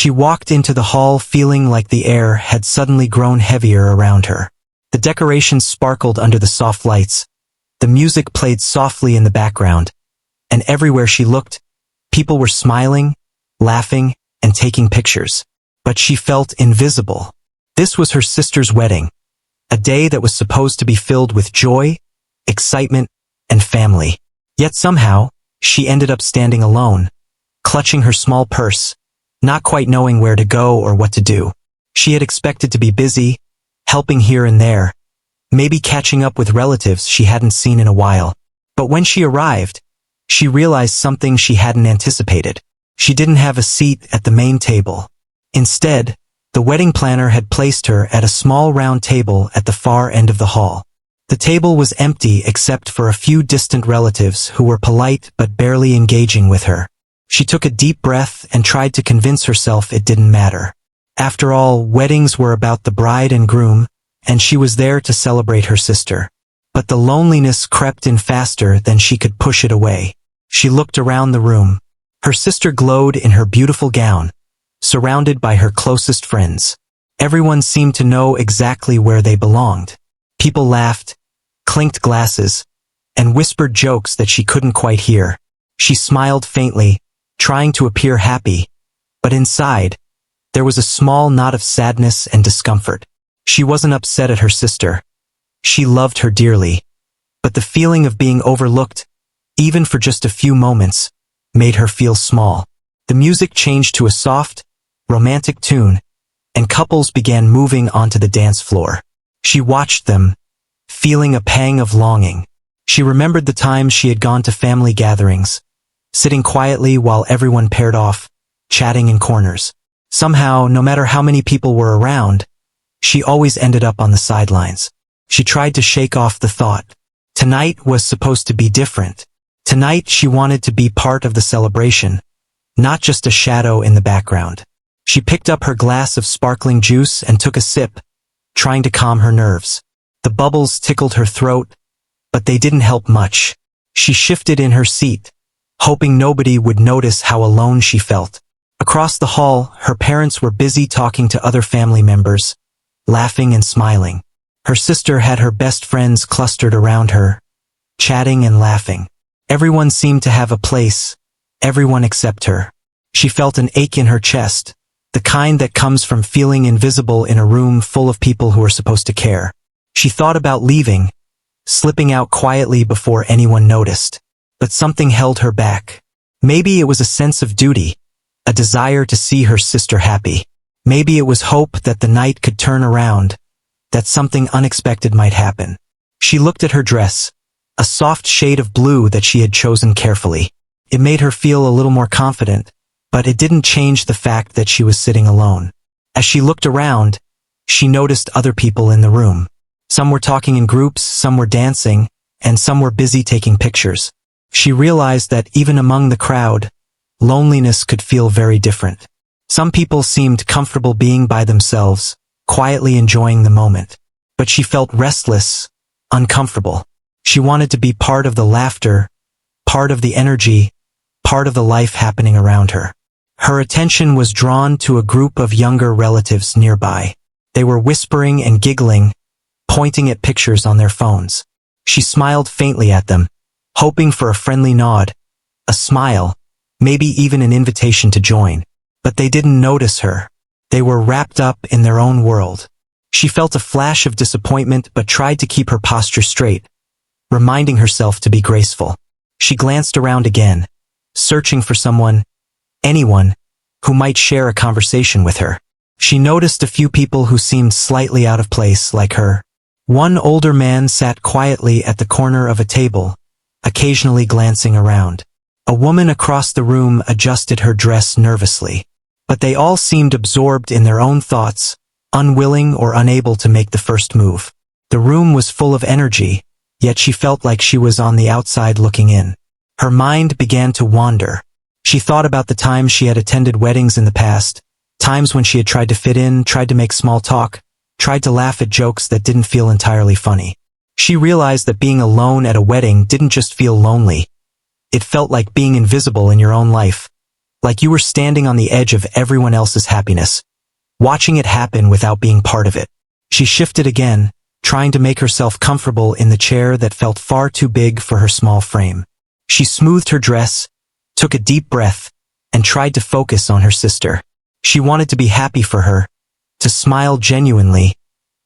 She walked into the hall feeling like the air had suddenly grown heavier around her. The decorations sparkled under the soft lights. The music played softly in the background. And everywhere she looked, people were smiling, laughing, and taking pictures. But she felt invisible. This was her sister's wedding. A day that was supposed to be filled with joy, excitement, and family. Yet somehow, she ended up standing alone, clutching her small purse, not quite knowing where to go or what to do. She had expected to be busy, helping here and there, maybe catching up with relatives she hadn't seen in a while. But when she arrived, she realized something she hadn't anticipated. She didn't have a seat at the main table. Instead, the wedding planner had placed her at a small round table at the far end of the hall. The table was empty except for a few distant relatives who were polite but barely engaging with her. She took a deep breath and tried to convince herself it didn't matter. After all, weddings were about the bride and groom, and she was there to celebrate her sister. But the loneliness crept in faster than she could push it away. She looked around the room. Her sister glowed in her beautiful gown, surrounded by her closest friends. Everyone seemed to know exactly where they belonged. People laughed, clinked glasses, and whispered jokes that she couldn't quite hear. She smiled faintly, trying to appear happy, but inside, there was a small knot of sadness and discomfort. She wasn't upset at her sister. She loved her dearly. But the feeling of being overlooked, even for just a few moments, made her feel small. The music changed to a soft, romantic tune, and couples began moving onto the dance floor. She watched them, feeling a pang of longing. She remembered the times she had gone to family gatherings, sitting quietly while everyone paired off, chatting in corners. Somehow, no matter how many people were around, she always ended up on the sidelines. She tried to shake off the thought. Tonight was supposed to be different. Tonight she wanted to be part of the celebration, not just a shadow in the background. She picked up her glass of sparkling juice and took a sip, trying to calm her nerves. The bubbles tickled her throat, but they didn't help much. She shifted in her seat, hoping nobody would notice how alone she felt. Across the hall, her parents were busy talking to other family members, laughing and smiling. Her sister had her best friends clustered around her, chatting and laughing. Everyone seemed to have a place, everyone except her. She felt an ache in her chest, the kind that comes from feeling invisible in a room full of people who are supposed to care. She thought about leaving, slipping out quietly before anyone noticed. But something held her back. Maybe it was a sense of duty, a desire to see her sister happy. Maybe it was hope that the night could turn around, that something unexpected might happen. She looked at her dress, a soft shade of blue that she had chosen carefully. It made her feel a little more confident, but it didn't change the fact that she was sitting alone. As she looked around, she noticed other people in the room. Some were talking in groups, some were dancing, and some were busy taking pictures. She realized that even among the crowd, loneliness could feel very different. Some people seemed comfortable being by themselves, quietly enjoying the moment. But she felt restless, uncomfortable. She wanted to be part of the laughter, part of the energy, part of the life happening around her. Her attention was drawn to a group of younger relatives nearby. They were whispering and giggling, pointing at pictures on their phones. She smiled faintly at them, hoping for a friendly nod, a smile, maybe even an invitation to join. But they didn't notice her. They were wrapped up in their own world. She felt a flash of disappointment but tried to keep her posture straight, reminding herself to be graceful. She glanced around again, searching for someone, anyone, who might share a conversation with her. She noticed a few people who seemed slightly out of place, like her. One older man sat quietly at the corner of a table, occasionally glancing around. A woman across the room adjusted her dress nervously. But they all seemed absorbed in their own thoughts, unwilling or unable to make the first move. The room was full of energy, yet she felt like she was on the outside looking in. Her mind began to wander. She thought about the times she had attended weddings in the past, times when she had tried to fit in, tried to make small talk, tried to laugh at jokes that didn't feel entirely funny. She realized that being alone at a wedding didn't just feel lonely. It felt like being invisible in your own life, like you were standing on the edge of everyone else's happiness, watching it happen without being part of it. She shifted again, trying to make herself comfortable in the chair that felt far too big for her small frame. She smoothed her dress, took a deep breath, and tried to focus on her sister. She wanted to be happy for her, to smile genuinely,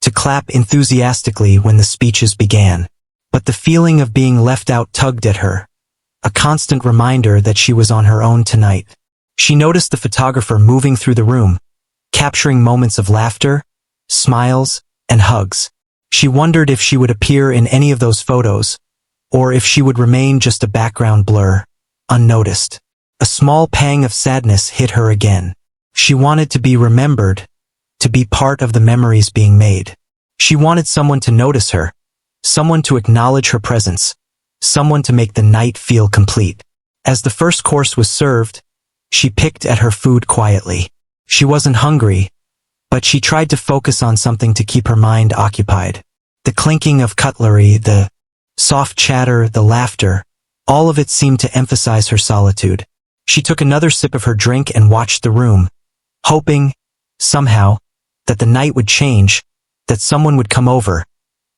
to clap enthusiastically when the speeches began. But the feeling of being left out tugged at her, a constant reminder that she was on her own tonight. She noticed the photographer moving through the room, capturing moments of laughter, smiles, and hugs. She wondered if she would appear in any of those photos, or if she would remain just a background blur, unnoticed. A small pang of sadness hit her again. She wanted to be remembered, to be part of the memories being made. She wanted someone to notice her, someone to acknowledge her presence, someone to make the night feel complete. As the first course was served, she picked at her food quietly. She wasn't hungry, but she tried to focus on something to keep her mind occupied. The clinking of cutlery, the soft chatter, the laughter, all of it seemed to emphasize her solitude. She took another sip of her drink and watched the room, hoping, somehow, that the night would change, that someone would come over,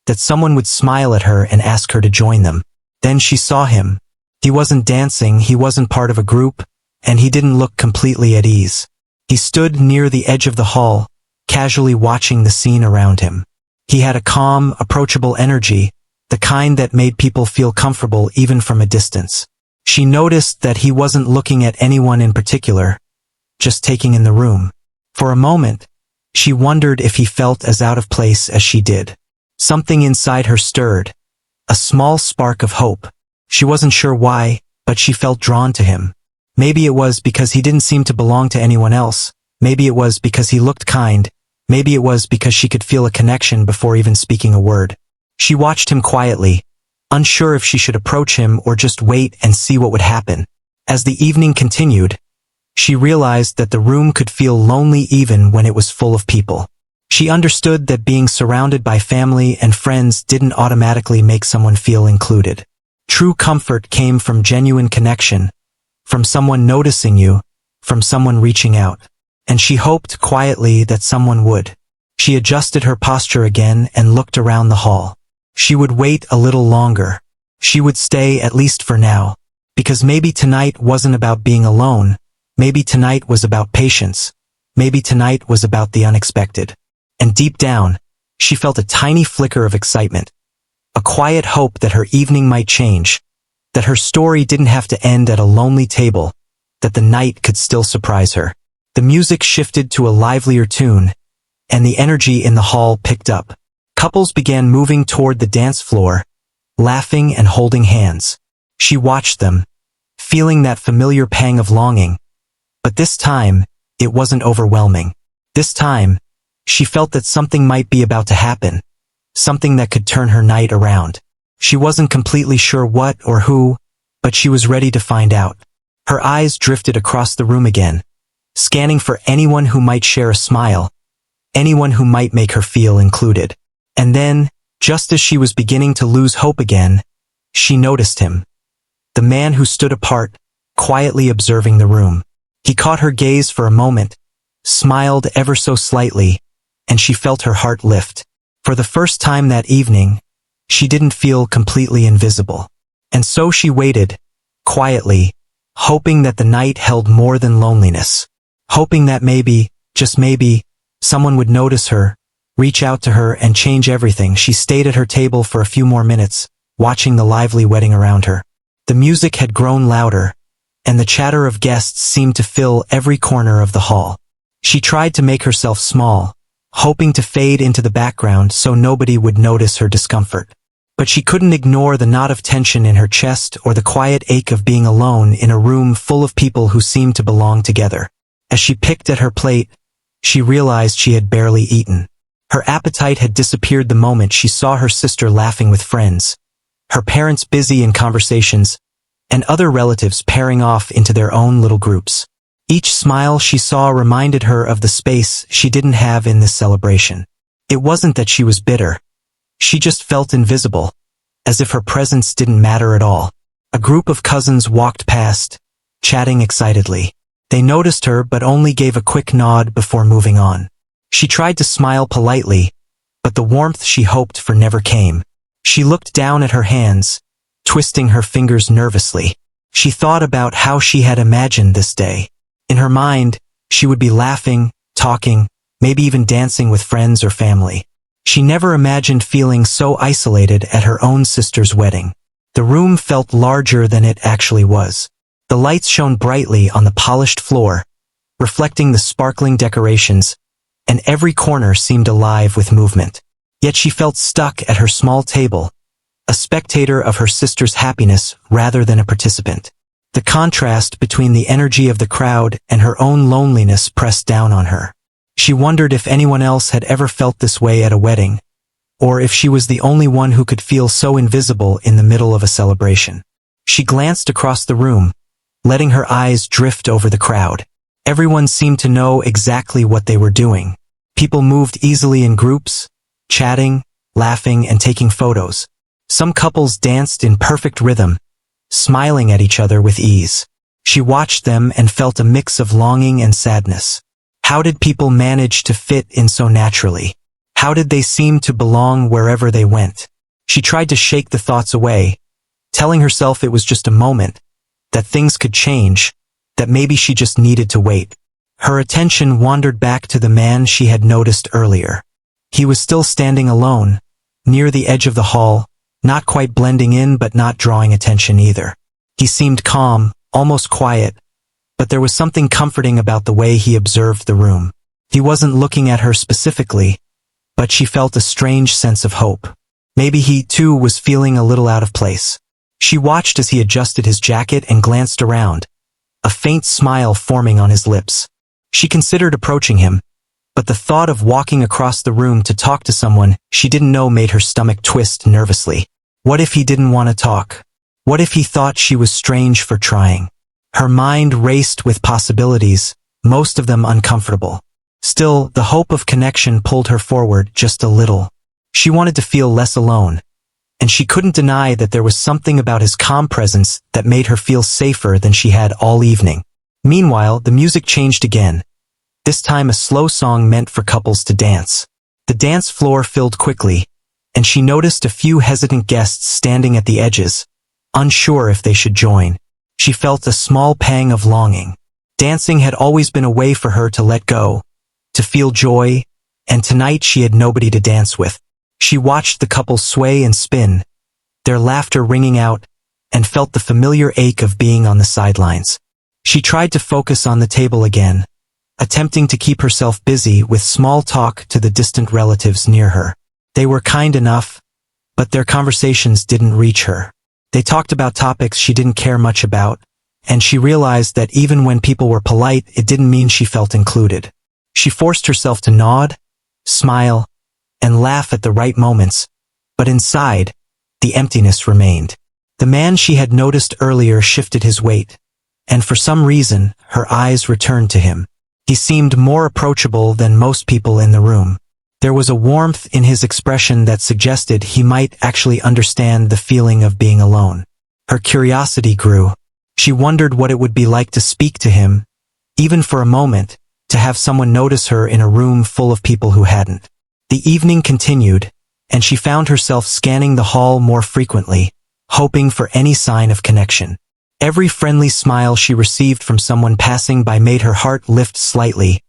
that someone would smile at her and ask her to join them. Then she saw him. He wasn't dancing, he wasn't part of a group, and he didn't look completely at ease. He stood near the edge of the hall, casually watching the scene around him. He had a calm, approachable energy, the kind that made people feel comfortable even from a distance. She noticed that he wasn't looking at anyone in particular, just taking in the room. For a moment, she wondered if he felt as out of place as she did. Something inside her stirred, a small spark of hope. She wasn't sure why, but she felt drawn to him. Maybe it was because he didn't seem to belong to anyone else. Maybe it was because he looked kind. Maybe it was because she could feel a connection before even speaking a word. She watched him quietly, unsure if she should approach him or just wait and see what would happen. As the evening continued, she realized that the room could feel lonely even when it was full of people. She understood that being surrounded by family and friends didn't automatically make someone feel included. True comfort came from genuine connection, from someone noticing you, from someone reaching out. And she hoped quietly that someone would. She adjusted her posture again and looked around the hall. She would wait a little longer. She would stay at least for now. Because maybe tonight wasn't about being alone. Maybe tonight was about patience. Maybe tonight was about the unexpected. And deep down, she felt a tiny flicker of excitement. A quiet hope that her evening might change. That her story didn't have to end at a lonely table. That the night could still surprise her. The music shifted to a livelier tune, and the energy in the hall picked up. Couples began moving toward the dance floor, laughing and holding hands. She watched them, feeling that familiar pang of longing. But this time, it wasn't overwhelming. This time, she felt that something might be about to happen, something that could turn her night around. She wasn't completely sure what or who, but she was ready to find out. Her eyes drifted across the room again, scanning for anyone who might share a smile, anyone who might make her feel included. And then, just as she was beginning to lose hope again, she noticed him. The man who stood apart, quietly observing the room. He caught her gaze for a moment, smiled ever so slightly, and she felt her heart lift. For the first time that evening, she didn't feel completely invisible. And so she waited, quietly, hoping that the night held more than loneliness. Hoping that maybe, just maybe, someone would notice her, reach out to her and change everything. She stayed at her table for a few more minutes, watching the lively wedding around her. The music had grown louder, and the chatter of guests seemed to fill every corner of the hall. She tried to make herself small, hoping to fade into the background so nobody would notice her discomfort. But she couldn't ignore the knot of tension in her chest or the quiet ache of being alone in a room full of people who seemed to belong together. As she picked at her plate, she realized she had barely eaten. Her appetite had disappeared the moment she saw her sister laughing with friends, her parents busy in conversations, and other relatives pairing off into their own little groups. Each smile she saw reminded her of the space she didn't have in this celebration. It wasn't that she was bitter. She just felt invisible, as if her presence didn't matter at all. A group of cousins walked past, chatting excitedly. They noticed her but only gave a quick nod before moving on. She tried to smile politely, but the warmth she hoped for never came. She looked down at her hands, twisting her fingers nervously. She thought about how she had imagined this day. In her mind, she would be laughing, talking, maybe even dancing with friends or family. She never imagined feeling so isolated at her own sister's wedding. The room felt larger than it actually was. The lights shone brightly on the polished floor, reflecting the sparkling decorations, and every corner seemed alive with movement. Yet she felt stuck at her small table, a spectator of her sister's happiness rather than a participant. The contrast between the energy of the crowd and her own loneliness pressed down on her. She wondered if anyone else had ever felt this way at a wedding, or if she was the only one who could feel so invisible in the middle of a celebration. She glanced across the room, letting her eyes drift over the crowd. Everyone seemed to know exactly what they were doing. People moved easily in groups, chatting, laughing, and taking photos. Some couples danced in perfect rhythm, smiling at each other with ease. She watched them and felt a mix of longing and sadness. How did people manage to fit in so naturally? How did they seem to belong wherever they went? She tried to shake the thoughts away, telling herself it was just a moment, that things could change, that maybe she just needed to wait. Her attention wandered back to the man she had noticed earlier. He was still standing alone, near the edge of the hall, not quite blending in but not drawing attention either. He seemed calm, almost quiet, but there was something comforting about the way he observed the room. He wasn't looking at her specifically, but she felt a strange sense of hope. Maybe he, too, was feeling a little out of place. She watched as he adjusted his jacket and glanced around, a faint smile forming on his lips. She considered approaching him, but the thought of walking across the room to talk to someone she didn't know made her stomach twist nervously. What if he didn't want to talk? What if he thought she was strange for trying? Her mind raced with possibilities, most of them uncomfortable. Still, the hope of connection pulled her forward just a little. She wanted to feel less alone, and she couldn't deny that there was something about his calm presence that made her feel safer than she had all evening. Meanwhile, the music changed again, this time a slow song meant for couples to dance. The dance floor filled quickly, and she noticed a few hesitant guests standing at the edges, unsure if they should join. She felt a small pang of longing. Dancing had always been a way for her to let go, to feel joy, and tonight she had nobody to dance with. She watched the couple sway and spin, their laughter ringing out, and felt the familiar ache of being on the sidelines. She tried to focus on the table again, attempting to keep herself busy with small talk to the distant relatives near her. They were kind enough, but their conversations didn't reach her. They talked about topics she didn't care much about, and she realized that even when people were polite, it didn't mean she felt included. She forced herself to nod, smile, and laugh at the right moments, but inside, the emptiness remained. The man she had noticed earlier shifted his weight, and for some reason, her eyes returned to him. He seemed more approachable than most people in the room. There was a warmth in his expression that suggested he might actually understand the feeling of being alone. Her curiosity grew. She wondered what it would be like to speak to him, even for a moment, to have someone notice her in a room full of people who hadn't. The evening continued, and she found herself scanning the hall more frequently, hoping for any sign of connection. Every friendly smile she received from someone passing by made her heart lift slightly,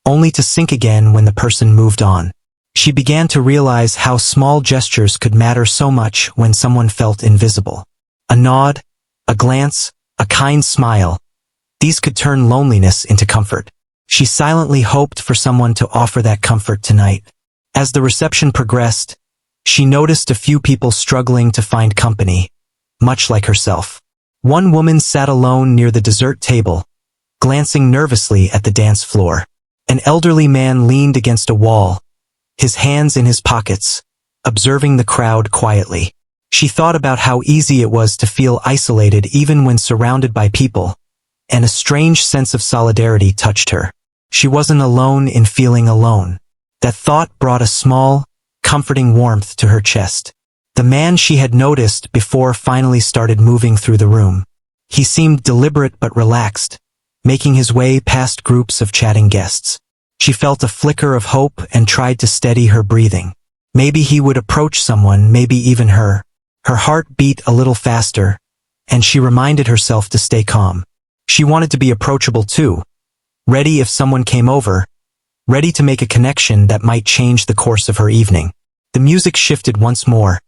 only to sink again when the person moved on. She began to realize how small gestures could matter so much when someone felt invisible. A nod, a glance, a kind smile. These could turn loneliness into comfort. She silently hoped for someone to offer that comfort tonight. As the reception progressed, she noticed a few people struggling to find company, much like herself. One woman sat alone near the dessert table, glancing nervously at the dance floor. An elderly man leaned against a wall, his hands in his pockets, observing the crowd quietly. She thought about how easy it was to feel isolated even when surrounded by people, and a strange sense of solidarity touched her. She wasn't alone in feeling alone. That thought brought a small, comforting warmth to her chest. The man she had noticed before finally started moving through the room. He seemed deliberate but relaxed, making his way past groups of chatting guests. She felt a flicker of hope and tried to steady her breathing. Maybe he would approach someone, maybe even her. Her heart beat a little faster, and she reminded herself to stay calm. She wanted to be approachable too, ready if someone came over, ready to make a connection that might change the course of her evening. The music shifted once more,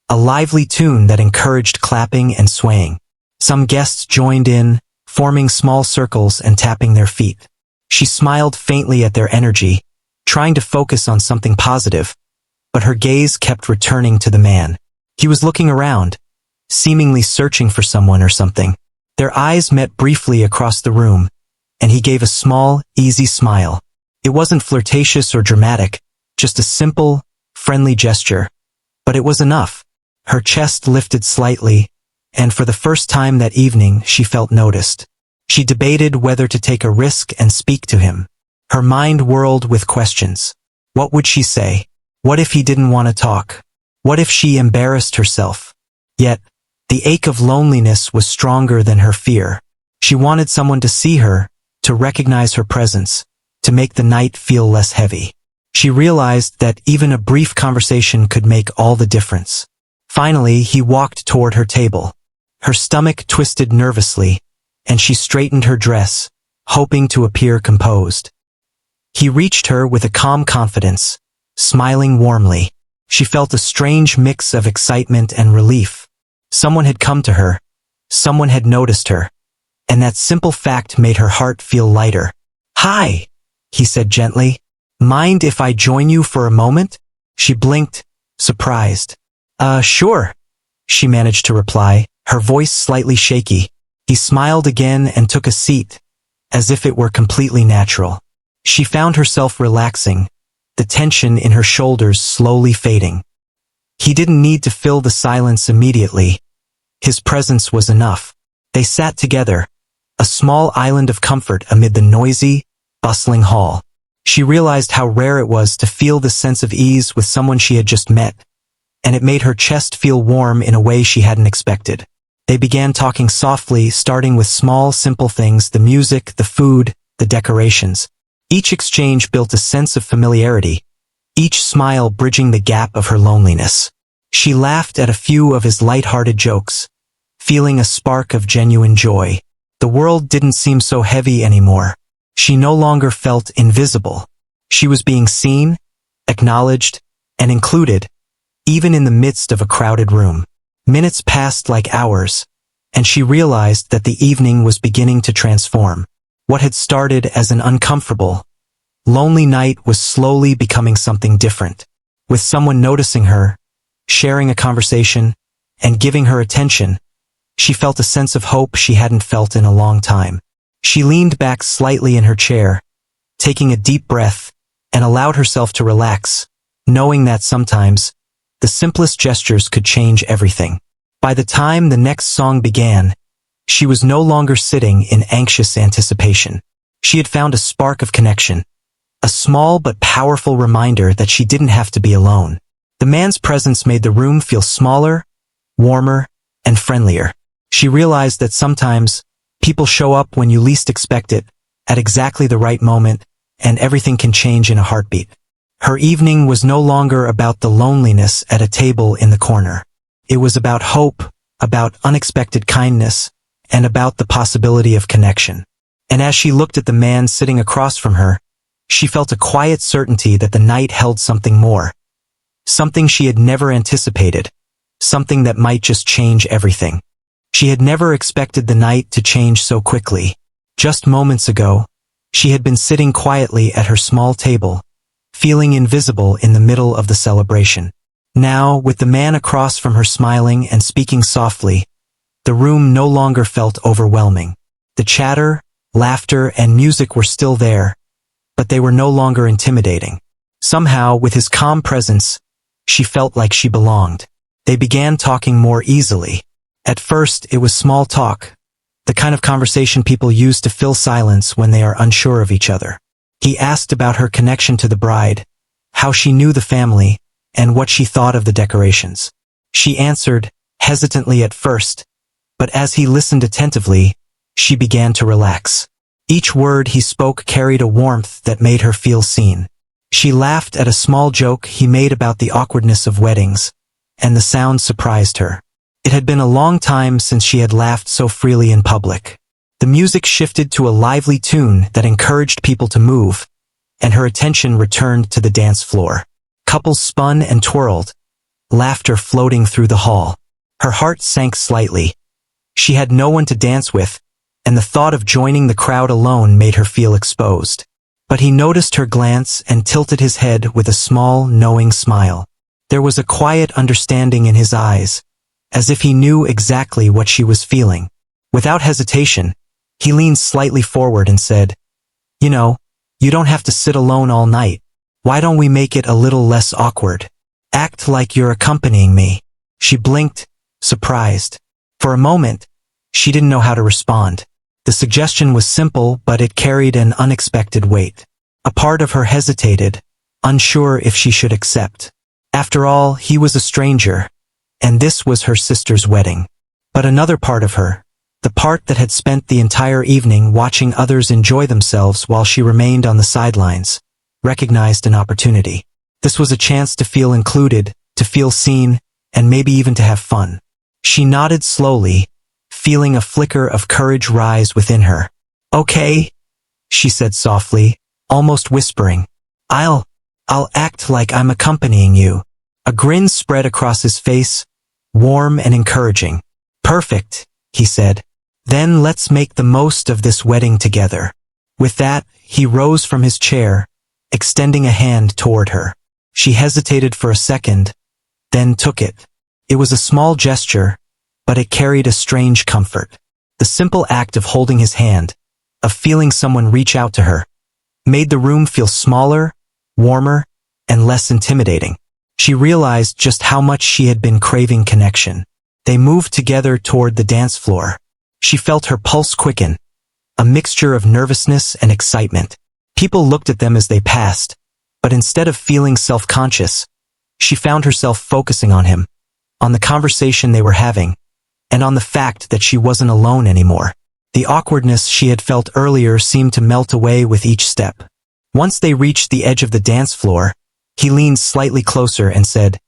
a lively tune that encouraged clapping and swaying. Some guests joined in, forming small circles and tapping their feet. She smiled faintly at their energy, trying to focus on something positive, but her gaze kept returning to the man. He was looking around, seemingly searching for someone or something. Their eyes met briefly across the room, and he gave a small, easy smile. It wasn't flirtatious or dramatic, just a simple, friendly gesture. But it was enough. Her chest lifted slightly, and for the first time that evening she felt noticed. She debated whether to take a risk and speak to him. Her mind whirled with questions. What would she say? What if he didn't want to talk? What if she embarrassed herself? Yet, the ache of loneliness was stronger than her fear. She wanted someone to see her, to recognize her presence, to make the night feel less heavy. She realized that even a brief conversation could make all the difference. Finally, he walked toward her table. Her stomach twisted nervously, and she straightened her dress, hoping to appear composed. He reached her with a calm confidence, smiling warmly. She felt a strange mix of excitement and relief. Someone had come to her. Someone had noticed her. And that simple fact made her heart feel lighter. "Hi," he said gently. "Mind if I join you for a moment?" She blinked, surprised. Sure," she managed to reply, her voice slightly shaky. He smiled again and took a seat, as if it were completely natural. She found herself relaxing, the tension in her shoulders slowly fading. He didn't need to fill the silence immediately. His presence was enough. They sat together, a small island of comfort amid the noisy, bustling hall. She realized how rare it was to feel the sense of ease with someone she had just met, and it made her chest feel warm in a way she hadn't expected. They began talking softly, starting with small, simple things: the music, the food, the decorations. Each exchange built a sense of familiarity, each smile bridging the gap of her loneliness. She laughed at a few of his light-hearted jokes, feeling a spark of genuine joy. The world didn't seem so heavy anymore. She no longer felt invisible. She was being seen, acknowledged, and included, even in the midst of a crowded room. Minutes passed like hours, and she realized that the evening was beginning to transform. What had started as an uncomfortable, lonely night was slowly becoming something different. With someone noticing her, sharing a conversation, and giving her attention, she felt a sense of hope she hadn't felt in a long time. She leaned back slightly in her chair, taking a deep breath, and allowed herself to relax, knowing that sometimes, the simplest gestures could change everything. By the time the next song began, she was no longer sitting in anxious anticipation. She had found a spark of connection, a small but powerful reminder that she didn't have to be alone. The man's presence made the room feel smaller, warmer, and friendlier. She realized that sometimes, people show up when you least expect it, at exactly the right moment, and everything can change in a heartbeat. Her evening was no longer about the loneliness at a table in the corner. It was about hope, about unexpected kindness, and about the possibility of connection. And as she looked at the man sitting across from her, she felt a quiet certainty that the night held something more. Something she had never anticipated. Something that might just change everything. She had never expected the night to change so quickly. Just moments ago, she had been sitting quietly at her small table, feeling invisible in the middle of the celebration. Now, with the man across from her smiling and speaking softly, the room no longer felt overwhelming. The chatter, laughter, and music were still there, but they were no longer intimidating. Somehow, with his calm presence, she felt like she belonged. They began talking more easily. At first, it was small talk, the kind of conversation people use to fill silence when they are unsure of each other. He asked about her connection to the bride, how she knew the family, and what she thought of the decorations. She answered, hesitantly at first, but as he listened attentively, she began to relax. Each word he spoke carried a warmth that made her feel seen. She laughed at a small joke he made about the awkwardness of weddings, and the sound surprised her. It had been a long time since she had laughed so freely in public. The music shifted to a lively tune that encouraged people to move, and her attention returned to the dance floor. Couples spun and twirled, laughter floating through the hall. Her heart sank slightly. She had no one to dance with, and the thought of joining the crowd alone made her feel exposed. But he noticed her glance and tilted his head with a small, knowing smile. There was a quiet understanding in his eyes, as if he knew exactly what she was feeling. Without hesitation, he leaned slightly forward and said, "You know, you don't have to sit alone all night. Why don't we make it a little less awkward? Act like you're accompanying me." She blinked, surprised. For a moment, she didn't know how to respond. The suggestion was simple, but it carried an unexpected weight. A part of her hesitated, unsure if she should accept. After all, he was a stranger, and this was her sister's wedding. But another part of her, the part that had spent the entire evening watching others enjoy themselves while she remained on the sidelines, recognized an opportunity. This was a chance to feel included, to feel seen, and maybe even to have fun. She nodded slowly, feeling a flicker of courage rise within her. "Okay," she said softly, almost whispering. I'll act like I'm accompanying you." A grin spread across his face, warm and encouraging. "Perfect," he said. "Then let's make the most of this wedding together." With that, he rose from his chair, extending a hand toward her. She hesitated for a second, then took it. It was a small gesture, but it carried a strange comfort. The simple act of holding his hand, of feeling someone reach out to her, made the room feel smaller, warmer, and less intimidating. She realized just how much she had been craving connection. They moved together toward the dance floor. She felt her pulse quicken, a mixture of nervousness and excitement. People looked at them as they passed, but instead of feeling self-conscious, she found herself focusing on him, on the conversation they were having, and on the fact that she wasn't alone anymore. The awkwardness she had felt earlier seemed to melt away with each step. Once they reached the edge of the dance floor, he leaned slightly closer and said,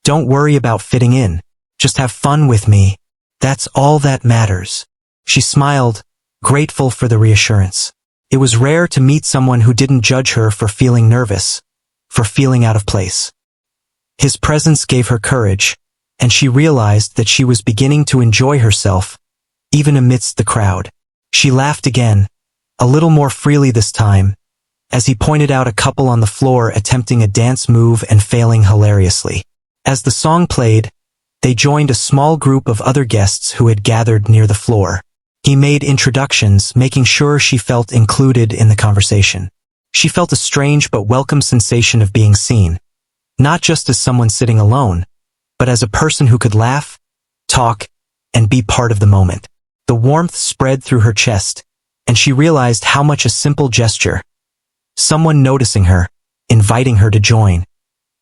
"Don't worry about fitting in. Just have fun with me. That's all that matters." She smiled, grateful for the reassurance. It was rare to meet someone who didn't judge her for feeling nervous, for feeling out of place. His presence gave her courage, and she realized that she was beginning to enjoy herself, even amidst the crowd. She laughed again, a little more freely this time, as he pointed out a couple on the floor attempting a dance move and failing hilariously. As the song played, they joined a small group of other guests who had gathered near the floor. He made introductions, making sure she felt included in the conversation. She felt a strange but welcome sensation of being seen, not just as someone sitting alone, but as a person who could laugh, talk, and be part of the moment. The warmth spread through her chest, and she realized how much a simple gesture, someone noticing her, inviting her to join,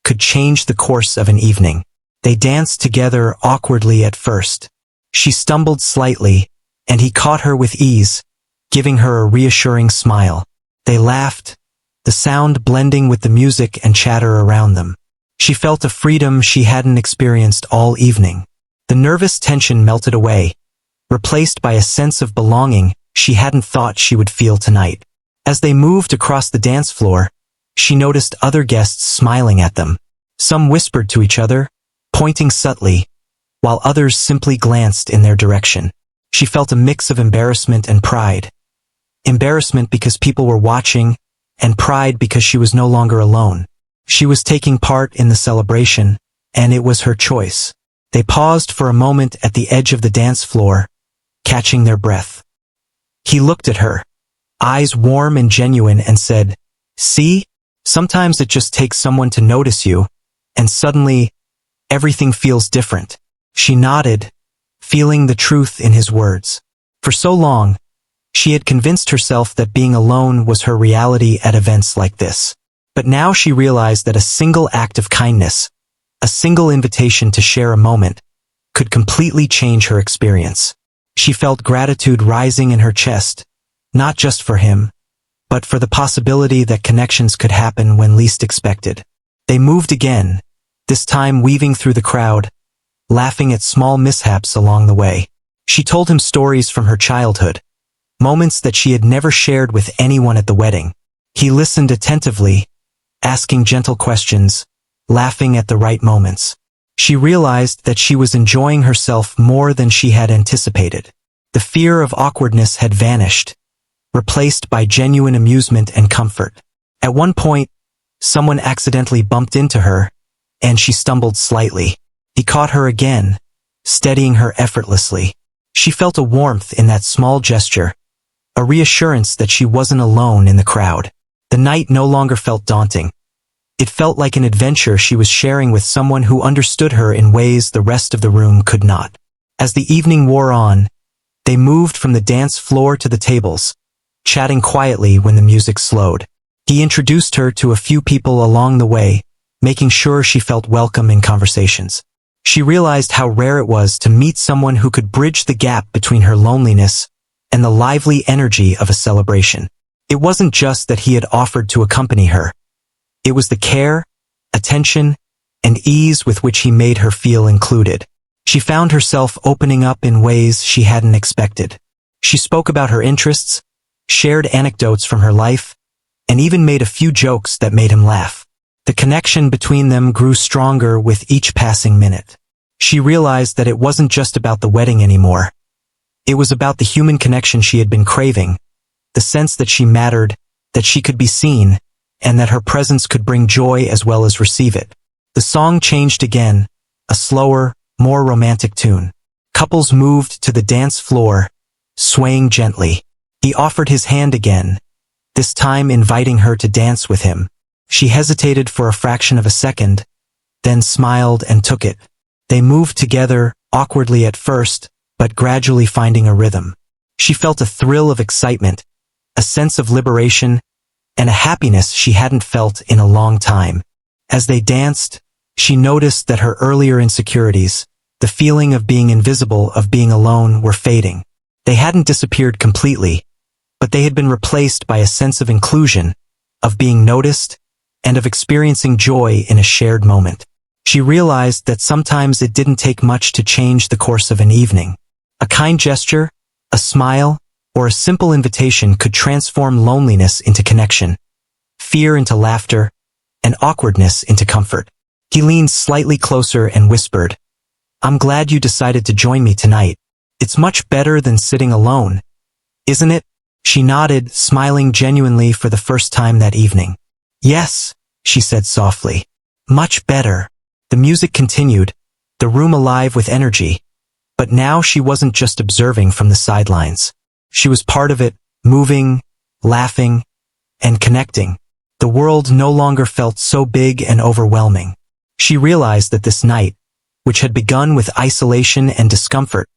could change the course of an evening. They danced together awkwardly at first. She stumbled slightly, and he caught her with ease, giving her a reassuring smile. They laughed, the sound blending with the music and chatter around them. She felt a freedom she hadn't experienced all evening. The nervous tension melted away, replaced by a sense of belonging she hadn't thought she would feel tonight. As they moved across the dance floor, she noticed other guests smiling at them. Some whispered to each other, pointing subtly, while others simply glanced in their direction. She felt a mix of embarrassment and pride. Embarrassment because people were watching, and pride because she was no longer alone. She was taking part in the celebration, and it was her choice. They paused for a moment at the edge of the dance floor, catching their breath. He looked at her, eyes warm and genuine, and said, "See? Sometimes it just takes someone to notice you, and suddenly, everything feels different." She nodded, feeling the truth in his words. For so long, she had convinced herself that being alone was her reality at events like this. But now she realized that a single act of kindness, a single invitation to share a moment, could completely change her experience. She felt gratitude rising in her chest, not just for him, but for the possibility that connections could happen when least expected. They moved again, this time weaving through the crowd, laughing at small mishaps along the way. She told him stories from her childhood, moments that she had never shared with anyone at the wedding. He listened attentively, asking gentle questions, laughing at the right moments. She realized that she was enjoying herself more than she had anticipated. The fear of awkwardness had vanished, replaced by genuine amusement and comfort. At one point, someone accidentally bumped into her, and she stumbled slightly. He caught her again, steadying her effortlessly. She felt a warmth in that small gesture, a reassurance that she wasn't alone in the crowd. The night no longer felt daunting. It felt like an adventure she was sharing with someone who understood her in ways the rest of the room could not. As the evening wore on, they moved from the dance floor to the tables, chatting quietly when the music slowed. He introduced her to a few people along the way, making sure she felt welcome in conversations. She realized how rare it was to meet someone who could bridge the gap between her loneliness and the lively energy of a celebration. It wasn't just that he had offered to accompany her. It was the care, attention, and ease with which he made her feel included. She found herself opening up in ways she hadn't expected. She spoke about her interests, shared anecdotes from her life, and even made a few jokes that made him laugh. The connection between them grew stronger with each passing minute. She realized that it wasn't just about the wedding anymore. It was about the human connection she had been craving, the sense that she mattered, that she could be seen, and that her presence could bring joy as well as receive it. The song changed again, a slower, more romantic tune. Couples moved to the dance floor, swaying gently. He offered his hand again, this time inviting her to dance with him. She hesitated for a fraction of a second, then smiled and took it. They moved together, awkwardly at first, but gradually finding a rhythm. She felt a thrill of excitement, a sense of liberation, and a happiness she hadn't felt in a long time. As they danced, she noticed that her earlier insecurities, the feeling of being invisible, of being alone, were fading. They hadn't disappeared completely, but they had been replaced by a sense of inclusion, of being noticed, and of experiencing joy in a shared moment. She realized that sometimes it didn't take much to change the course of an evening. A kind gesture, a smile, or a simple invitation could transform loneliness into connection, fear into laughter, and awkwardness into comfort. He leaned slightly closer and whispered, "I'm glad you decided to join me tonight. It's much better than sitting alone, isn't it?" She nodded, smiling genuinely for the first time that evening. "Yes," she said softly. "Much better." The music continued, the room alive with energy, but now she wasn't just observing from the sidelines. She was part of it, moving, laughing, and connecting. The world no longer felt so big and overwhelming. She realized that this night, which had begun with isolation and discomfort,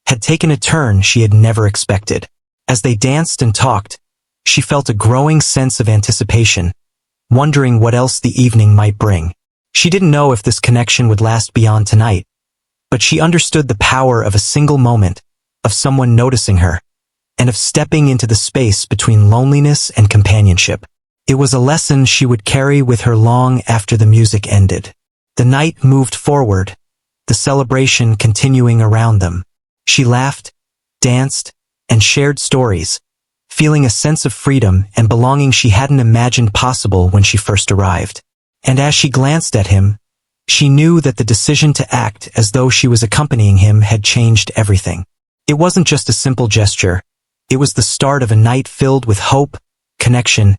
had taken a turn she had never expected. As they danced and talked, she felt a growing sense of anticipation, wondering what else the evening might bring. She didn't know if this connection would last beyond tonight, but she understood the power of a single moment, of someone noticing her, and of stepping into the space between loneliness and companionship. It was a lesson she would carry with her long after the music ended. The night moved forward, the celebration continuing around them. She laughed, danced, and shared stories, feeling a sense of freedom and belonging she hadn't imagined possible when she first arrived. And as she glanced at him, she knew that the decision to act as though she was accompanying him had changed everything. It wasn't just a simple gesture, it was the start of a night filled with hope, connection,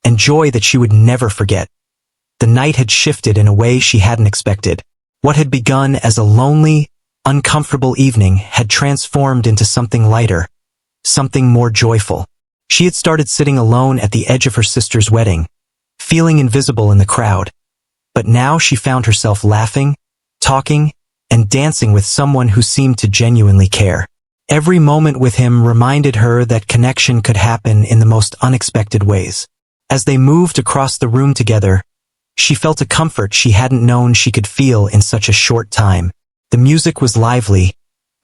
and joy that she would never forget. The night had shifted in a way she hadn't expected. What had begun as a lonely, uncomfortable evening had transformed into something lighter, something more joyful. She had started sitting alone at the edge of her sister's wedding, feeling invisible in the crowd. But now she found herself laughing, talking, and dancing with someone who seemed to genuinely care. Every moment with him reminded her that connection could happen in the most unexpected ways. As they moved across the room together, she felt a comfort she hadn't known she could feel in such a short time. The music was lively,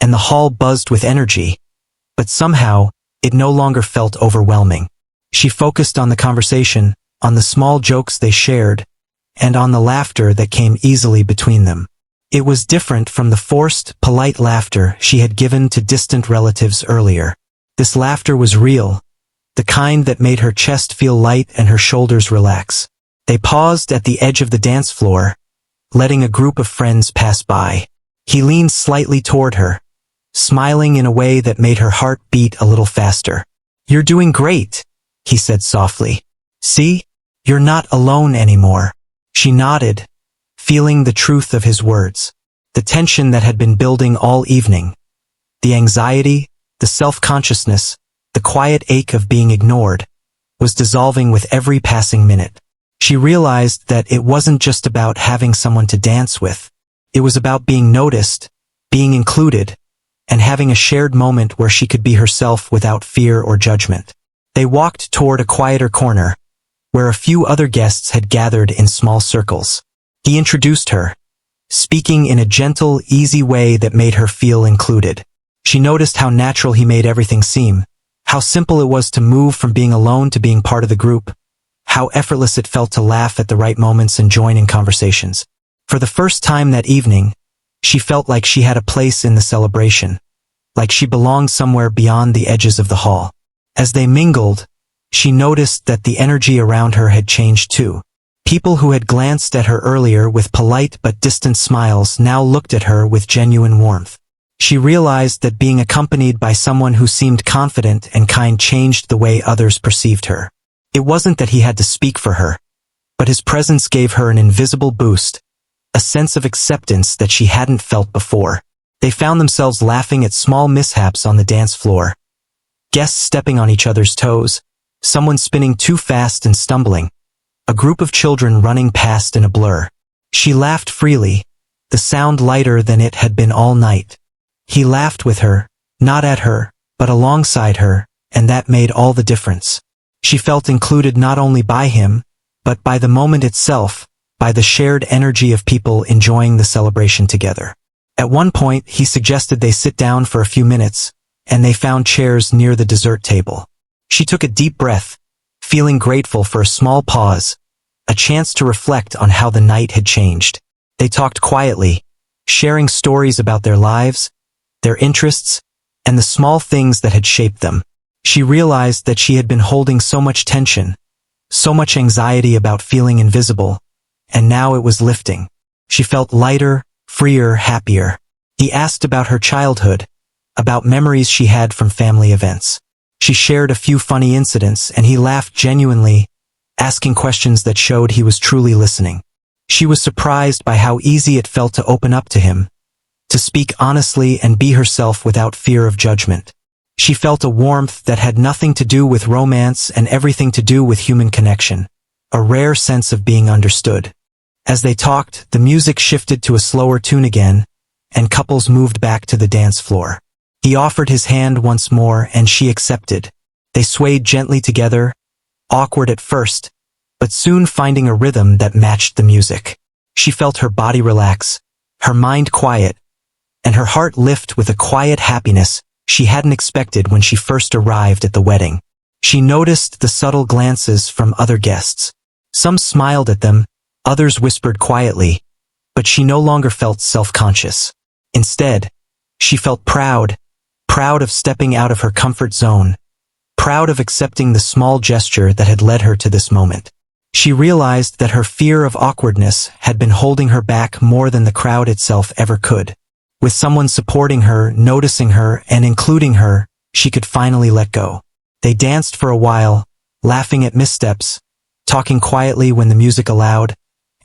and the hall buzzed with energy, but somehow, it no longer felt overwhelming. She focused on the conversation, on the small jokes they shared, and on the laughter that came easily between them. It was different from the forced, polite laughter she had given to distant relatives earlier. This laughter was real, the kind that made her chest feel light and her shoulders relax. They paused at the edge of the dance floor, letting a group of friends pass by. He leaned slightly toward her, smiling in a way that made her heart beat a little faster. "You're doing great," he said softly. "See? You're not alone anymore." She nodded, feeling the truth of his words. The tension that had been building all evening, the anxiety, the self-consciousness, the quiet ache of being ignored, was dissolving with every passing minute. She realized that it wasn't just about having someone to dance with. It was about being noticed, being included, and having a shared moment where she could be herself without fear or judgment. They walked toward a quieter corner, where a few other guests had gathered in small circles. He introduced her, speaking in a gentle, easy way that made her feel included. She noticed how natural he made everything seem, how simple it was to move from being alone to being part of the group, how effortless it felt to laugh at the right moments and join in conversations. For the first time that evening, she felt like she had a place in the celebration, like she belonged somewhere beyond the edges of the hall. As they mingled, she noticed that the energy around her had changed too. People who had glanced at her earlier with polite but distant smiles now looked at her with genuine warmth. She realized that being accompanied by someone who seemed confident and kind changed the way others perceived her. It wasn't that he had to speak for her, but his presence gave her an invisible boost, a sense of acceptance that she hadn't felt before. They found themselves laughing at small mishaps on the dance floor. Guests stepping on each other's toes, someone spinning too fast and stumbling, a group of children running past in a blur. She laughed freely, the sound lighter than it had been all night. He laughed with her, not at her, but alongside her, and that made all the difference. She felt included not only by him, but by the moment itself, by the shared energy of people enjoying the celebration together. At one point, he suggested they sit down for a few minutes, and they found chairs near the dessert table. She took a deep breath, feeling grateful for a small pause, a chance to reflect on how the night had changed. They talked quietly, sharing stories about their lives, their interests, and the small things that had shaped them. She realized that she had been holding so much tension, so much anxiety about feeling invisible, and now it was lifting. She felt lighter, freer, happier. He asked about her childhood, about memories she had from family events. She shared a few funny incidents, and he laughed genuinely, asking questions that showed he was truly listening. She was surprised by how easy it felt to open up to him, to speak honestly and be herself without fear of judgment. She felt a warmth that had nothing to do with romance and everything to do with human connection, a rare sense of being understood. As they talked, the music shifted to a slower tune again, and couples moved back to the dance floor. He offered his hand once more, and she accepted. They swayed gently together, awkward at first, but soon finding a rhythm that matched the music. She felt her body relax, her mind quiet, and her heart lift with a quiet happiness she hadn't expected when she first arrived at the wedding. She noticed the subtle glances from other guests. Some smiled at them, others whispered quietly, but she no longer felt self-conscious. Instead, she felt proud of stepping out of her comfort zone, proud of accepting the small gesture that had led her to this moment. She realized that her fear of awkwardness had been holding her back more than the crowd itself ever could. With someone supporting her, noticing her, and including her, she could finally let go. They danced for a while, laughing at missteps, talking quietly when the music allowed,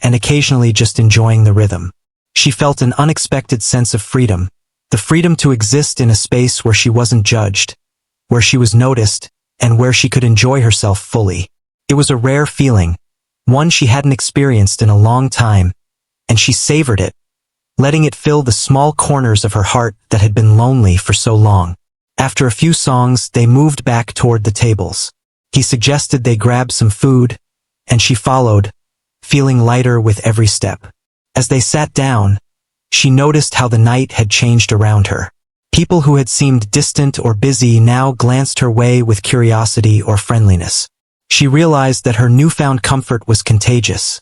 and occasionally just enjoying the rhythm. She felt an unexpected sense of freedom, the freedom to exist in a space where she wasn't judged, where she was noticed, and where she could enjoy herself fully. It was a rare feeling, one she hadn't experienced in a long time, and she savored it, letting it fill the small corners of her heart that had been lonely for so long. After a few songs, they moved back toward the tables. He suggested they grab some food, and she followed, feeling lighter with every step. As they sat down, she noticed how the night had changed around her. People who had seemed distant or busy now glanced her way with curiosity or friendliness. She realized that her newfound comfort was contagious.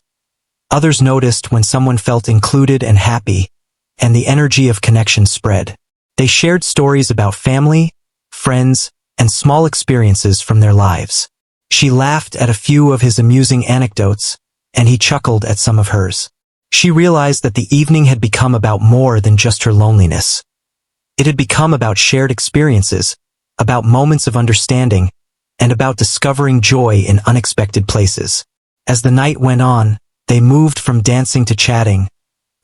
Others noticed when someone felt included and happy, and the energy of connection spread. They shared stories about family, friends, and small experiences from their lives. She laughed at a few of his amusing anecdotes, and he chuckled at some of hers. She realized that the evening had become about more than just her loneliness. It had become about shared experiences, about moments of understanding, and about discovering joy in unexpected places. As the night went on, they moved from dancing to chatting,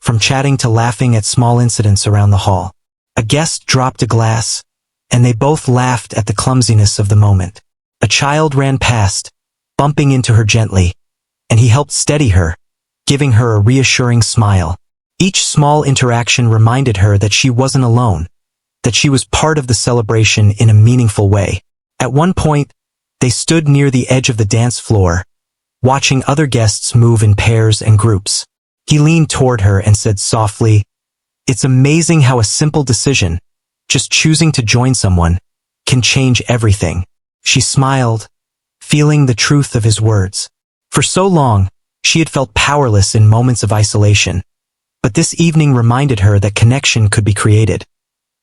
from chatting to laughing at small incidents around the hall. A guest dropped a glass, and they both laughed at the clumsiness of the moment. A child ran past, bumping into her gently, and he helped steady her, giving her a reassuring smile. Each small interaction reminded her that she wasn't alone, that she was part of the celebration in a meaningful way. At one point, they stood near the edge of the dance floor, watching other guests move in pairs and groups. He leaned toward her and said softly, "It's amazing how a simple decision, just choosing to join someone, can change everything." She smiled, feeling the truth of his words. For so long, she had felt powerless in moments of isolation, but this evening reminded her that connection could be created,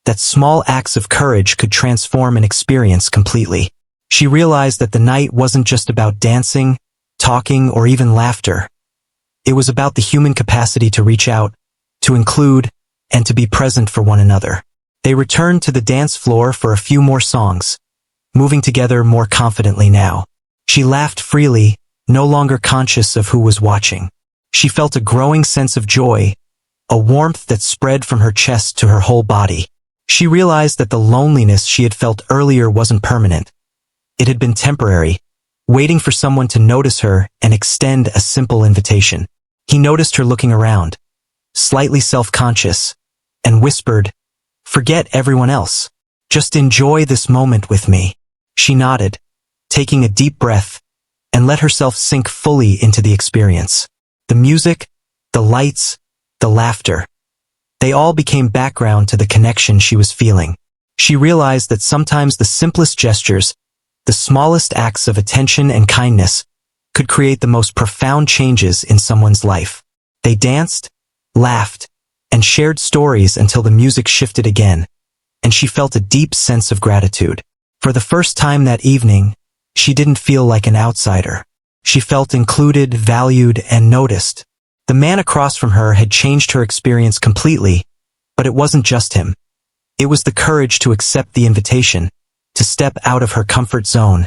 that small acts of courage could transform an experience completely. She realized that the night wasn't just about dancing, talking, or even laughter. It was about the human capacity to reach out, to include, and to be present for one another. They returned to the dance floor for a few more songs, moving together more confidently now. She laughed freely, no longer conscious of who was watching. She felt a growing sense of joy, a warmth that spread from her chest to her whole body. She realized that the loneliness she had felt earlier wasn't permanent. It had been temporary, waiting for someone to notice her and extend a simple invitation. He noticed her looking around, slightly self-conscious, and whispered, "Forget everyone else. Just enjoy this moment with me." She nodded, taking a deep breath, and let herself sink fully into the experience. The music, the lights, the laughter, they all became background to the connection she was feeling. She realized that sometimes the simplest gestures, the smallest acts of attention and kindness, could create the most profound changes in someone's life. They danced, laughed, and shared stories until the music shifted again, and she felt a deep sense of gratitude. For the first time that evening, she didn't feel like an outsider. She felt included, valued, and noticed. The man across from her had changed her experience completely, but it wasn't just him. It was the courage to accept the invitation, to step out of her comfort zone,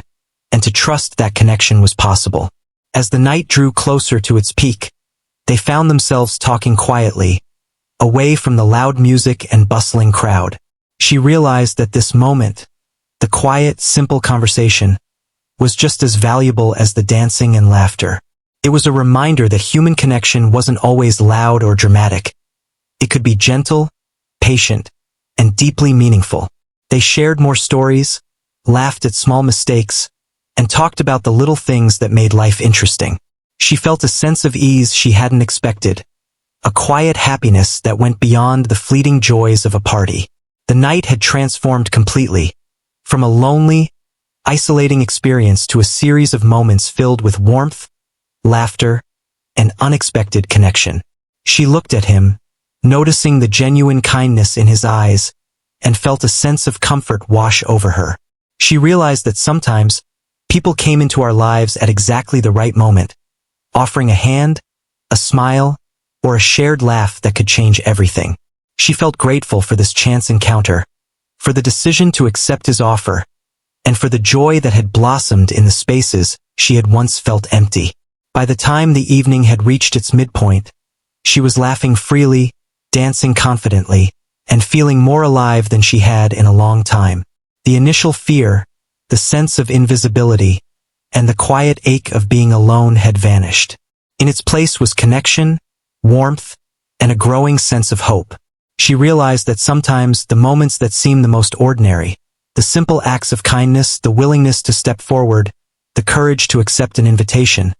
and to trust that connection was possible. As the night drew closer to its peak, they found themselves talking quietly, away from the loud music and bustling crowd. She realized that this moment, the quiet, simple conversation, was just as valuable as the dancing and laughter. It was a reminder that human connection wasn't always loud or dramatic. It could be gentle, patient, and deeply meaningful. They shared more stories, laughed at small mistakes, and talked about the little things that made life interesting. She felt a sense of ease she hadn't expected, a quiet happiness that went beyond the fleeting joys of a party. The night had transformed completely, from a lonely, isolating experience to a series of moments filled with warmth, laughter, and unexpected connection. She looked at him, noticing the genuine kindness in his eyes, and felt a sense of comfort wash over her. She realized that sometimes, people came into our lives at exactly the right moment, offering a hand, a smile, or a shared laugh that could change everything. She felt grateful for this chance encounter, for the decision to accept his offer, and for the joy that had blossomed in the spaces she had once felt empty. By the time the evening had reached its midpoint, she was laughing freely, dancing confidently, and feeling more alive than she had in a long time. The initial fear, the sense of invisibility, and the quiet ache of being alone had vanished. In its place was connection, warmth, and a growing sense of hope. She realized that sometimes the moments that seem the most ordinary, the simple acts of kindness, the willingness to step forward, the courage to accept an invitation,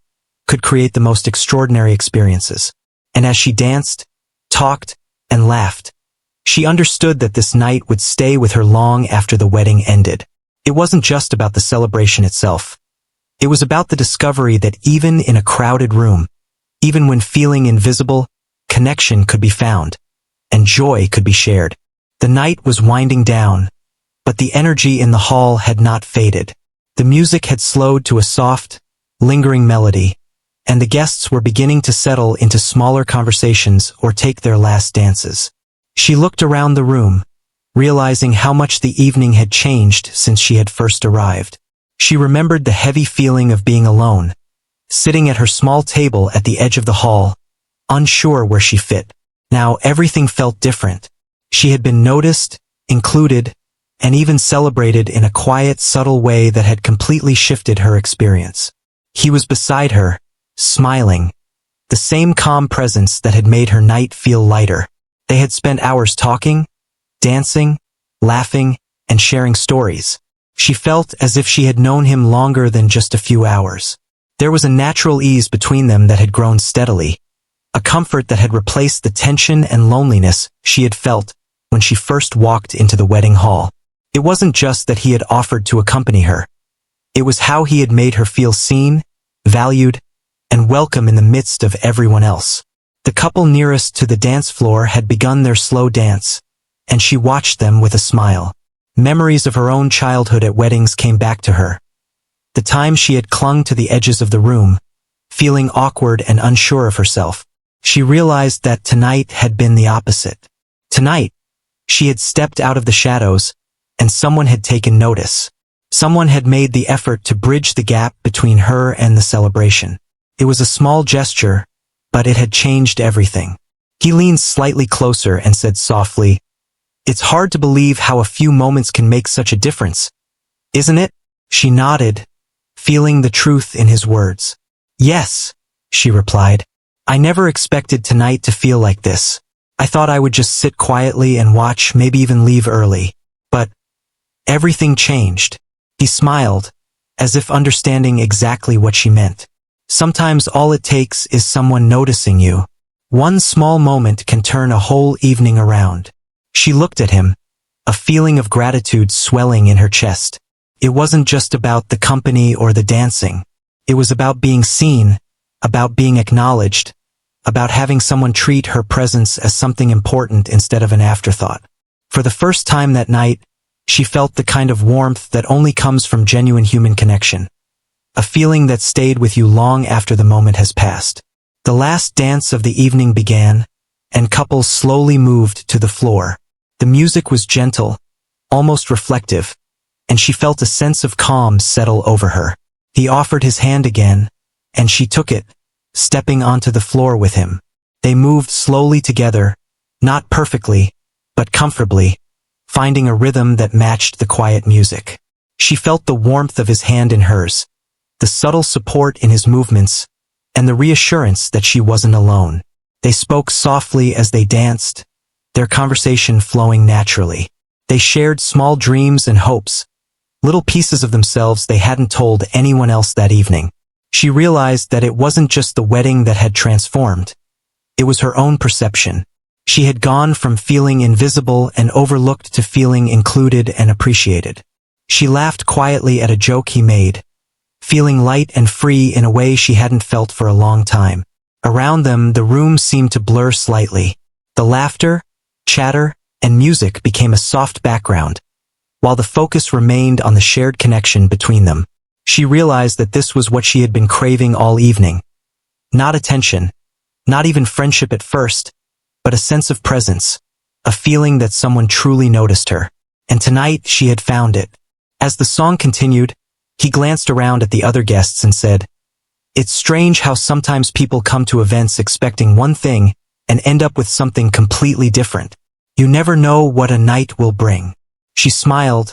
could create the most extraordinary experiences. And as she danced, talked, and laughed, She understood that this night would stay with her long after the wedding ended. It wasn't just about the celebration itself. It was about the discovery that even in a crowded room, even when feeling invisible, connection could be found, and joy could be shared. The night was winding down, but the energy in the hall had not faded. The music had slowed to a soft, lingering melody, and the guests were beginning to settle into smaller conversations or take their last dances. She looked around the room, realizing how much the evening had changed since she had first arrived. She remembered the heavy feeling of being alone, sitting at her small table at the edge of the hall, unsure where she fit. Now everything felt different. She had been noticed, included, and even celebrated in a quiet, subtle way that had completely shifted her experience. He was beside her, smiling, the same calm presence that had made her night feel lighter. They had spent hours talking, dancing, laughing, and sharing stories. She felt as if she had known him longer than just a few hours. There was a natural ease between them that had grown steadily, a comfort that had replaced the tension and loneliness she had felt when she first walked into the wedding hall. It wasn't just that he had offered to accompany her. It was how he had made her feel seen, valued, and welcome in the midst of everyone else. The couple nearest to the dance floor had begun their slow dance, and she watched them with a smile. Memories of her own childhood at weddings came back to her. The time she had clung to the edges of the room, feeling awkward and unsure of herself. She realized that tonight had been the opposite. Tonight, she had stepped out of the shadows, and someone had taken notice. Someone had made the effort to bridge the gap between her and the celebration. It was a small gesture, but it had changed everything. He leaned slightly closer and said softly, "It's hard to believe how a few moments can make such a difference, isn't it?" She nodded, feeling the truth in his words. "Yes," she replied. "I never expected tonight to feel like this. I thought I would just sit quietly and watch, maybe even leave early. But everything changed." He smiled, as if understanding exactly what she meant. Sometimes all it takes is someone noticing you. One small moment can turn a whole evening around. She looked at him, a feeling of gratitude swelling in her chest. It wasn't just about the company or the dancing. It was about being seen, about being acknowledged, about having someone treat her presence as something important instead of an afterthought. For the first time that night, she felt the kind of warmth that only comes from genuine human connection. A feeling that stayed with you long after the moment has passed. The last dance of the evening began, and couples slowly moved to the floor. The music was gentle, almost reflective, and she felt a sense of calm settle over her. He offered his hand again, and she took it, stepping onto the floor with him. They moved slowly together, not perfectly, but comfortably, finding a rhythm that matched the quiet music. She felt the warmth of his hand in hers, the subtle support in his movements, and the reassurance that she wasn't alone. They spoke softly as they danced, their conversation flowing naturally. They shared small dreams and hopes, little pieces of themselves they hadn't told anyone else that evening. She realized that it wasn't just the wedding that had transformed. It was her own perception. She had gone from feeling invisible and overlooked to feeling included and appreciated. She laughed quietly at a joke he made, feeling light and free in a way she hadn't felt for a long time. Around them, the room seemed to blur slightly. The laughter, chatter, and music became a soft background, while the focus remained on the shared connection between them. She realized that this was what she had been craving all evening. Not attention, not even friendship at first, but a sense of presence, a feeling that someone truly noticed her. And tonight she had found it. As the song continued, he glanced around at the other guests and said, "It's strange how sometimes people come to events expecting one thing and end up with something completely different. You never know what a night will bring." She smiled,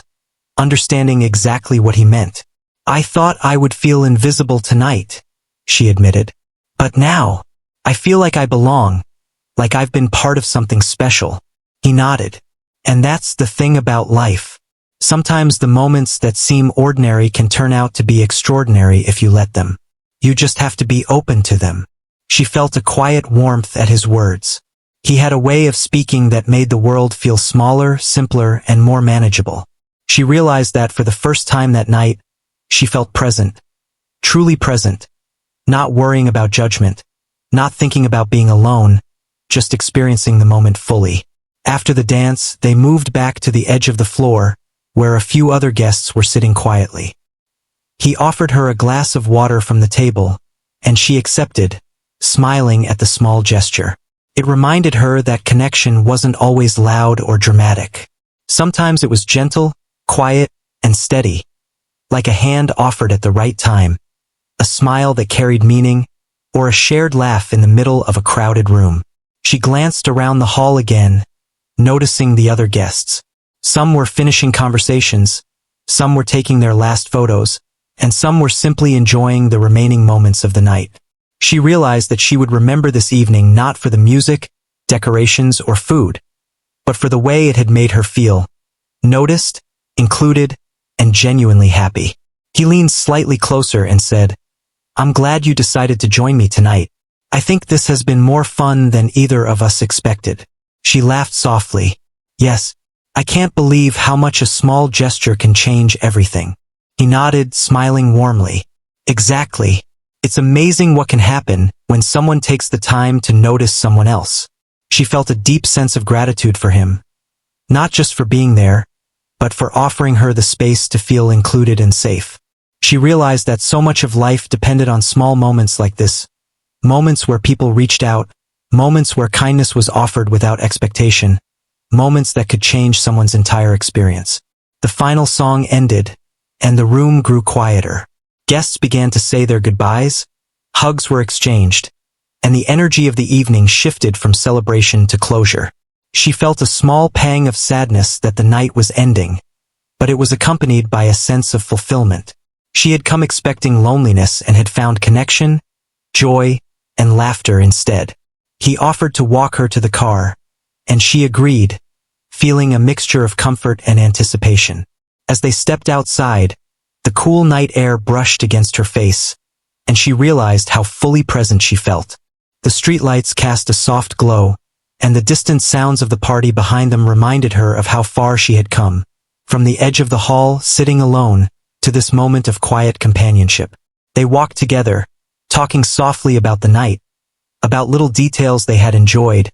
understanding exactly what he meant. "I thought I would feel invisible tonight," she admitted. "But now, I feel like I belong, like I've been part of something special." He nodded. "And that's the thing about life. Sometimes the moments that seem ordinary can turn out to be extraordinary if you let them. You just have to be open to them." She felt a quiet warmth at his words. He had a way of speaking that made the world feel smaller, simpler, and more manageable. She realized that for the first time that night, she felt present. Truly present. Not worrying about judgment. Not thinking about being alone. Just experiencing the moment fully. After the dance, they moved back to the edge of the floor, where a few other guests were sitting quietly. He offered her a glass of water from the table, and she accepted, smiling at the small gesture. It reminded her that connection wasn't always loud or dramatic. Sometimes it was gentle, quiet, and steady, like a hand offered at the right time, a smile that carried meaning, or a shared laugh in the middle of a crowded room. She glanced around the hall again, noticing the other guests. Some were finishing conversations, some were taking their last photos, and some were simply enjoying the remaining moments of the night. She realized that she would remember this evening not for the music, decorations, or food, but for the way it had made her feel, noticed, included, and genuinely happy. He leaned slightly closer and said, "I'm glad you decided to join me tonight. I think this has been more fun than either of us expected." She laughed softly. "Yes, I can't believe how much a small gesture can change everything." He nodded, smiling warmly. "Exactly. It's amazing what can happen when someone takes the time to notice someone else." She felt a deep sense of gratitude for him, not just for being there, but for offering her the space to feel included and safe. She realized that so much of life depended on small moments like this, moments where people reached out, moments where kindness was offered without expectation, moments that could change someone's entire experience. The final song ended, and the room grew quieter. Guests began to say their goodbyes, hugs were exchanged, and the energy of the evening shifted from celebration to closure. She felt a small pang of sadness that the night was ending, but it was accompanied by a sense of fulfillment. She had come expecting loneliness and had found connection, joy, and laughter instead. He offered to walk her to the car, and she agreed, feeling a mixture of comfort and anticipation. As they stepped outside, the cool night air brushed against her face, and she realized how fully present she felt. The streetlights cast a soft glow, and the distant sounds of the party behind them reminded her of how far she had come, from the edge of the hall, sitting alone, to this moment of quiet companionship. They walked together, talking softly about the night, about little details they had enjoyed,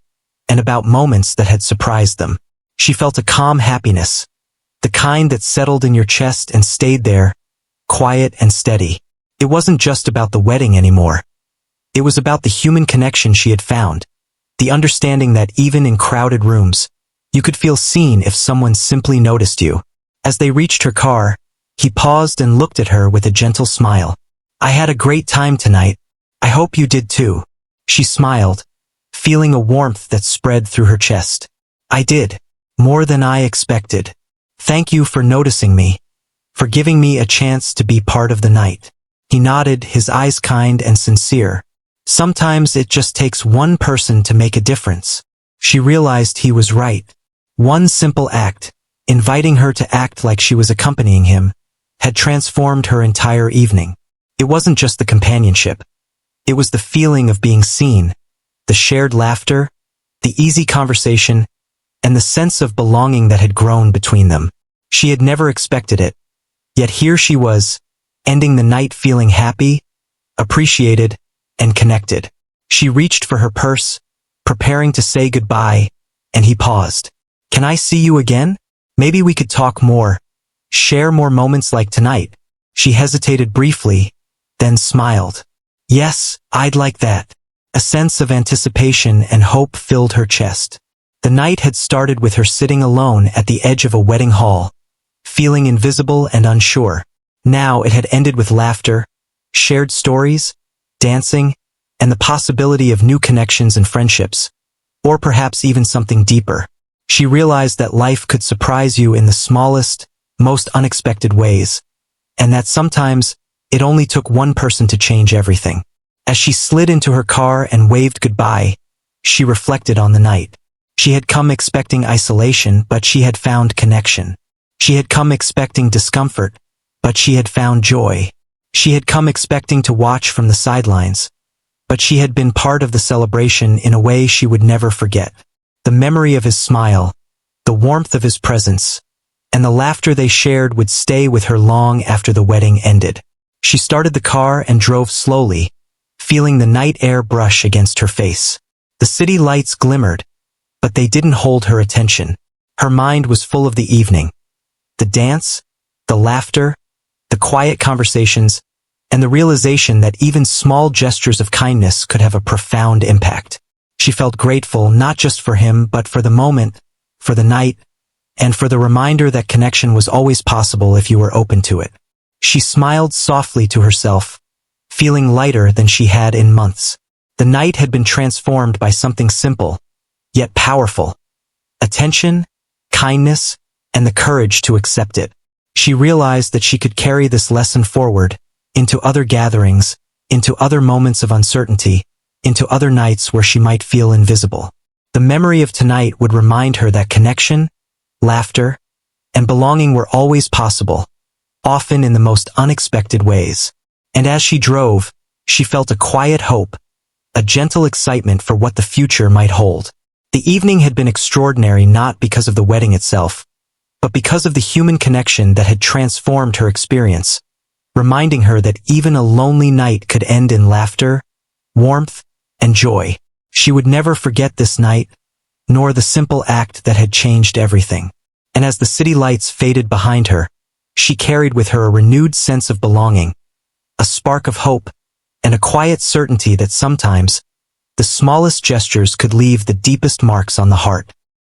and about moments that had surprised them. She felt a calm happiness, the kind that settled in your chest and stayed there, quiet and steady. It wasn't just about the wedding anymore. It was about the human connection she had found, the understanding that even in crowded rooms, you could feel seen if someone simply noticed you. As they reached her car, he paused and looked at her with a gentle smile. "I had a great time tonight. I hope you did too." She smiled, feeling a warmth that spread through her chest. "I did. More than I expected. Thank you for noticing me, for giving me a chance to be part of the night." He nodded, his eyes kind and sincere. Sometimes it just takes one person to make a difference. She realized he was right. One simple act, inviting her to act like she was accompanying him, had transformed her entire evening. It wasn't just the companionship. It was the feeling of being seen, the shared laughter, the easy conversation, and the sense of belonging that had grown between them. She had never expected it, yet here she was, ending the night feeling happy, appreciated, and connected. She reached for her purse, preparing to say goodbye, and he paused. "Can I see you again? Maybe we could talk more, share more moments like tonight." She hesitated briefly, then smiled. "Yes, I'd like that." A sense of anticipation and hope filled her chest. The night had started with her sitting alone at the edge of a wedding hall, feeling invisible and unsure. Now it had ended with laughter, shared stories, dancing, and the possibility of new connections and friendships, or perhaps even something deeper. She realized that life could surprise you in the smallest, most unexpected ways, and that sometimes it only took one person to change everything. As she slid into her car and waved goodbye, she reflected on the night. She had come expecting isolation, but she had found connection. She had come expecting discomfort, but she had found joy. She had come expecting to watch from the sidelines, but she had been part of the celebration in a way she would never forget. The memory of his smile, the warmth of his presence, and the laughter they shared would stay with her long after the wedding ended. She started the car and drove slowly, feeling the night air brush against her face. The city lights glimmered, but they didn't hold her attention. Her mind was full of the evening. The dance, the laughter, the quiet conversations, and the realization that even small gestures of kindness could have a profound impact. She felt grateful not just for him, but for the moment, for the night, and for the reminder that connection was always possible if you were open to it. She smiled softly to herself, feeling lighter than she had in months. The night had been transformed by something simple, yet powerful. Attention, kindness, and the courage to accept it. She realized that she could carry this lesson forward, into other gatherings, into other moments of uncertainty, into other nights where she might feel invisible. The memory of tonight would remind her that connection, laughter, and belonging were always possible, often in the most unexpected ways. And as she drove, she felt a quiet hope, a gentle excitement for what the future might hold. The evening had been extraordinary not because of the wedding itself, but because of the human connection that had transformed her experience, reminding her that even a lonely night could end in laughter, warmth, and joy. She would never forget this night, nor the simple act that had changed everything. And as the city lights faded behind her, she carried with her a renewed sense of belonging, a spark of hope, and a quiet certainty that sometimes, the smallest gestures could leave the deepest marks on the heart.